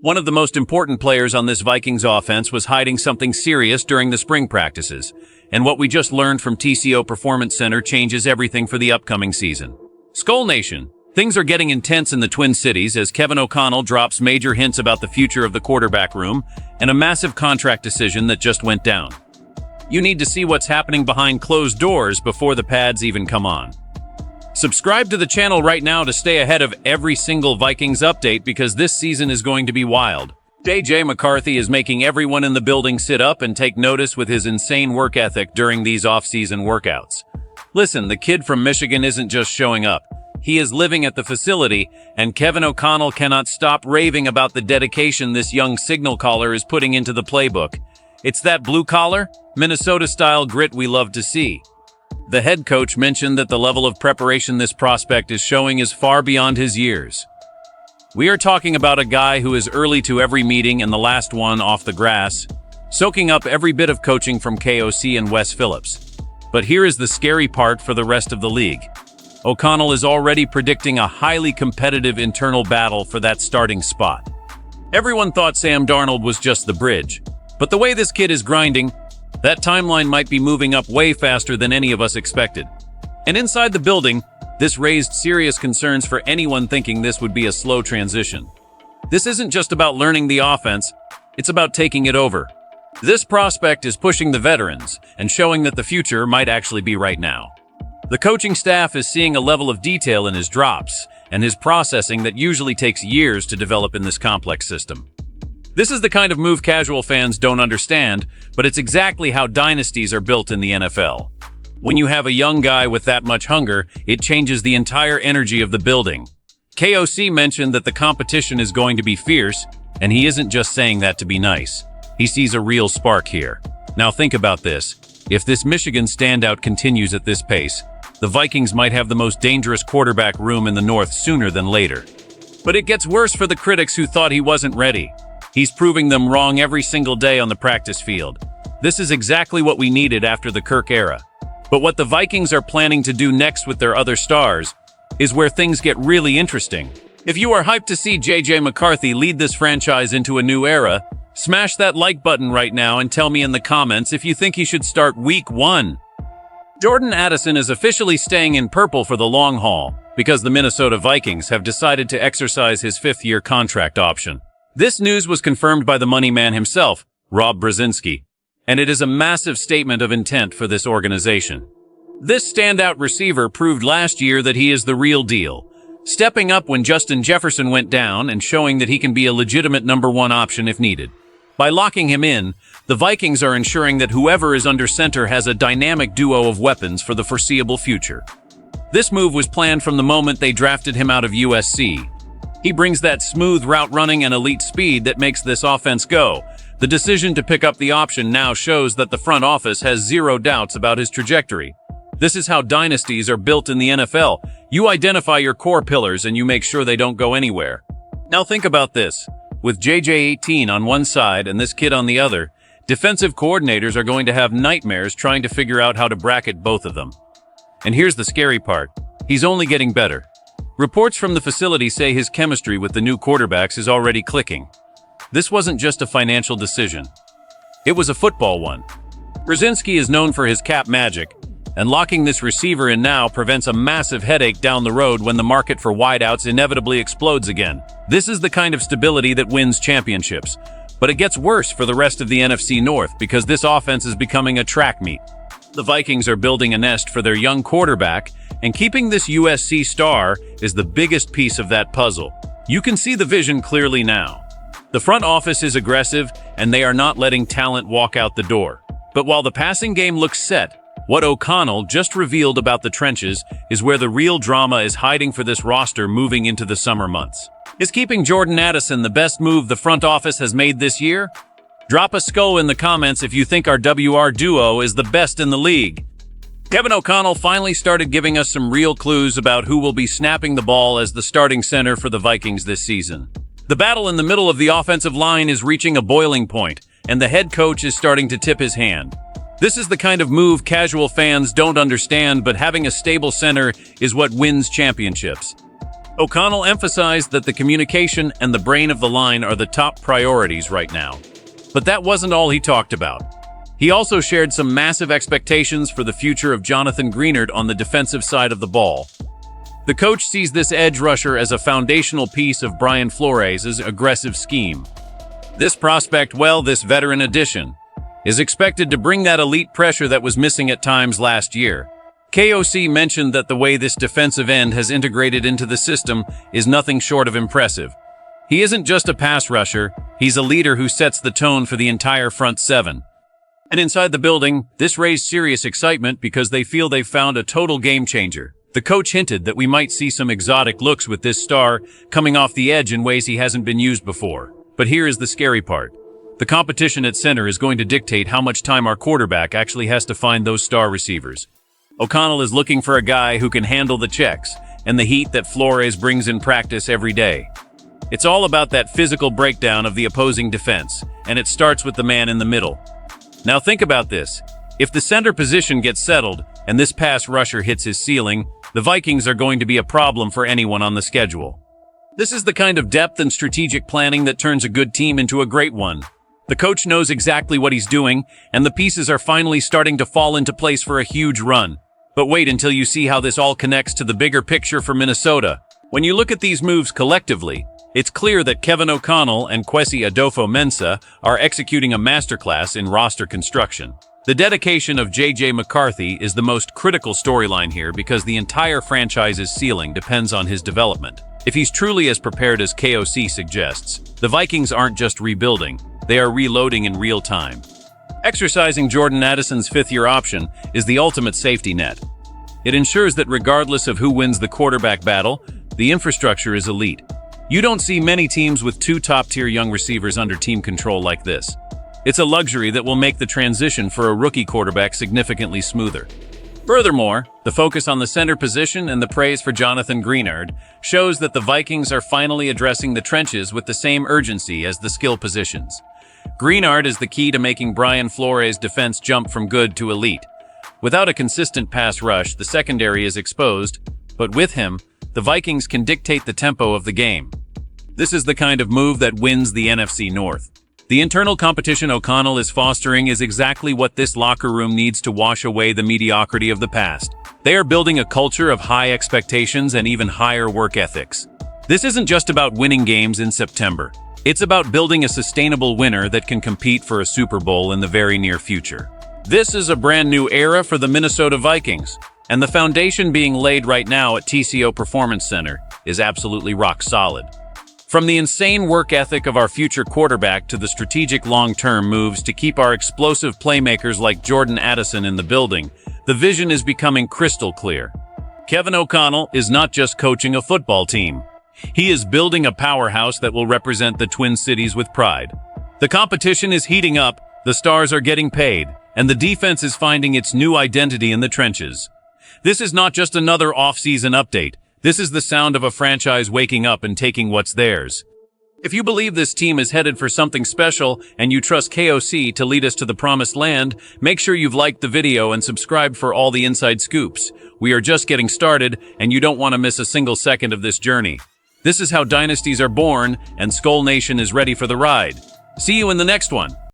One of the most important players on this Vikings offense was hiding something serious during the spring practices, and what we just learned from TCO Performance Center changes everything for the upcoming season. Skol Nation, things are getting intense in the Twin Cities as Kevin O'Connell drops major hints about the future of the quarterback room and a massive contract decision that just went down. You need to see what's happening behind closed doors before the pads even come on. Subscribe to the channel right now to stay ahead of every single Vikings update because this season is going to be wild. JJ McCarthy is making everyone in the building sit up and take notice with his insane work ethic during these off-season workouts. Listen, the kid from Michigan isn't just showing up. He is living at the facility, and Kevin O'Connell cannot stop raving about the dedication this young signal caller is putting into the playbook. It's that blue-collar, Minnesota-style grit we love to see. The head coach mentioned that the level of preparation this prospect is showing is far beyond his years. We are talking about a guy who is early to every meeting and the last one off the grass, soaking up every bit of coaching from KOC and Wes Phillips. But here is the scary part for the rest of the league. O'Connell is already predicting a highly competitive internal battle for that starting spot. Everyone thought Sam Darnold was just the bridge, but the way this kid is grinding, that timeline might be moving up way faster than any of us expected. And inside the building, this raised serious concerns for anyone thinking this would be a slow transition. This isn't just about learning the offense, it's about taking it over. This prospect is pushing the veterans and showing that the future might actually be right now. The coaching staff is seeing a level of detail in his drops and his processing that usually takes years to develop in this complex system. This is the kind of move casual fans don't understand, but it's exactly how dynasties are built in the NFL. When you have a young guy with that much hunger, it changes the entire energy of the building. KOC mentioned that the competition is going to be fierce, and he isn't just saying that to be nice. He sees a real spark here. Now think about this. If this Michigan standout continues at this pace, the Vikings might have the most dangerous quarterback room in the North sooner than later. But it gets worse for the critics who thought he wasn't ready. He's proving them wrong every single day on the practice field. This is exactly what we needed after the Kirk era. But what the Vikings are planning to do next with their other stars is where things get really interesting. If you are hyped to see JJ McCarthy lead this franchise into a new era, smash that like button right now and tell me in the comments if you think he should start Week 1. Jordan Addison is officially staying in purple for the long haul because the Minnesota Vikings have decided to exercise his fifth-year contract option. This news was confirmed by the money man himself, Rob Brzezinski, and it is a massive statement of intent for this organization. This standout receiver proved last year that he is the real deal, stepping up when Justin Jefferson went down and showing that he can be a legitimate number one option if needed. By locking him in, the Vikings are ensuring that whoever is under center has a dynamic duo of weapons for the foreseeable future. This move was planned from the moment they drafted him out of USC. He brings that smooth route running and elite speed that makes this offense go. The decision to pick up the option now shows that the front office has zero doubts about his trajectory. This is how dynasties are built in the NFL. You identify your core pillars and you make sure they don't go anywhere. Now think about this. With JJ-18 on one side and this kid on the other, defensive coordinators are going to have nightmares trying to figure out how to bracket both of them. And here's the scary part. He's only getting better. Reports from the facility say his chemistry with the new quarterbacks is already clicking. This wasn't just a financial decision. It was a football one. Brzezinski is known for his cap magic, and locking this receiver in now prevents a massive headache down the road when the market for wideouts inevitably explodes again. This is the kind of stability that wins championships. But it gets worse for the rest of the NFC North because this offense is becoming a track meet. The Vikings are building a nest for their young quarterback, and keeping this USC star is the biggest piece of that puzzle. You can see the vision clearly now. The front office is aggressive, and they are not letting talent walk out the door. But while the passing game looks set, what O'Connell just revealed about the trenches is where the real drama is hiding for this roster moving into the summer months. Is keeping Jordan Addison the best move the front office has made this year? Drop a Skol in the comments if you think our WR duo is the best in the league. Kevin O'Connell finally started giving us some real clues about who will be snapping the ball as the starting center for the Vikings this season. The battle in the middle of the offensive line is reaching a boiling point, and the head coach is starting to tip his hand. This is the kind of move casual fans don't understand, but having a stable center is what wins championships. O'Connell emphasized that the communication and the brain of the line are the top priorities right now. But that wasn't all he talked about. He also shared some massive expectations for the future of Jonathan Greenard on the defensive side of the ball. The coach sees this edge rusher as a foundational piece of Brian Flores' aggressive scheme. This prospect, this veteran addition, is expected to bring that elite pressure that was missing at times last year. KOC mentioned that the way this defensive end has integrated into the system is nothing short of impressive. He isn't just a pass rusher, he's a leader who sets the tone for the entire front seven. And inside the building, this raised serious excitement because they feel they've found a total game changer. The coach hinted that we might see some exotic looks with this star coming off the edge in ways he hasn't been used before. But here is the scary part. The competition at center is going to dictate how much time our quarterback actually has to find those star receivers. O'Connell is looking for a guy who can handle the checks and the heat that Flores brings in practice every day. It's all about that physical breakdown of the opposing defense, and it starts with the man in the middle. Now think about this. If the center position gets settled and this pass rusher hits his ceiling, the Vikings are going to be a problem for anyone on the schedule. This is the kind of depth and strategic planning that turns a good team into a great one. The coach knows exactly what he's doing, and the pieces are finally starting to fall into place for a huge run. But wait until you see how this all connects to the bigger picture for Minnesota. When you look at these moves collectively, it's clear that Kevin O'Connell and Kwesi Adofo-Mensah are executing a masterclass in roster construction. The dedication of J.J. McCarthy is the most critical storyline here because the entire franchise's ceiling depends on his development. If he's truly as prepared as KOC suggests, the Vikings aren't just rebuilding, they are reloading in real time. Exercising Jordan Addison's fifth-year option is the ultimate safety net. It ensures that regardless of who wins the quarterback battle, the infrastructure is elite. You don't see many teams with two top-tier young receivers under team control like this. It's a luxury that will make the transition for a rookie quarterback significantly smoother. Furthermore, the focus on the center position and the praise for Jonathan Greenard shows that the Vikings are finally addressing the trenches with the same urgency as the skill positions. Greenard is the key to making Brian Flores' defense jump from good to elite. Without a consistent pass rush, the secondary is exposed, but with him, the Vikings can dictate the tempo of the game. This is the kind of move that wins the NFC North. The internal competition O'Connell is fostering is exactly what this locker room needs to wash away the mediocrity of the past. They are building a culture of high expectations and even higher work ethics. This isn't just about winning games in September. It's about building a sustainable winner that can compete for a Super Bowl in the very near future. This is a brand new era for the Minnesota Vikings, and the foundation being laid right now at TCO Performance Center is absolutely rock solid. From the insane work ethic of our future quarterback to the strategic long-term moves to keep our explosive playmakers like Jordan Addison in the building, the vision is becoming crystal clear. Kevin O'Connell is not just coaching a football team. He is building a powerhouse that will represent the Twin Cities with pride. The competition is heating up, the stars are getting paid, and the defense is finding its new identity in the trenches. This is not just another off-season update. This is the sound of a franchise waking up and taking what's theirs. If you believe this team is headed for something special and you trust KOC to lead us to the promised land, make sure you've liked the video and subscribed for all the inside scoops. We are just getting started, and you don't want to miss a single second of this journey. This is how dynasties are born, and Skol Nation is ready for the ride. See you in the next one.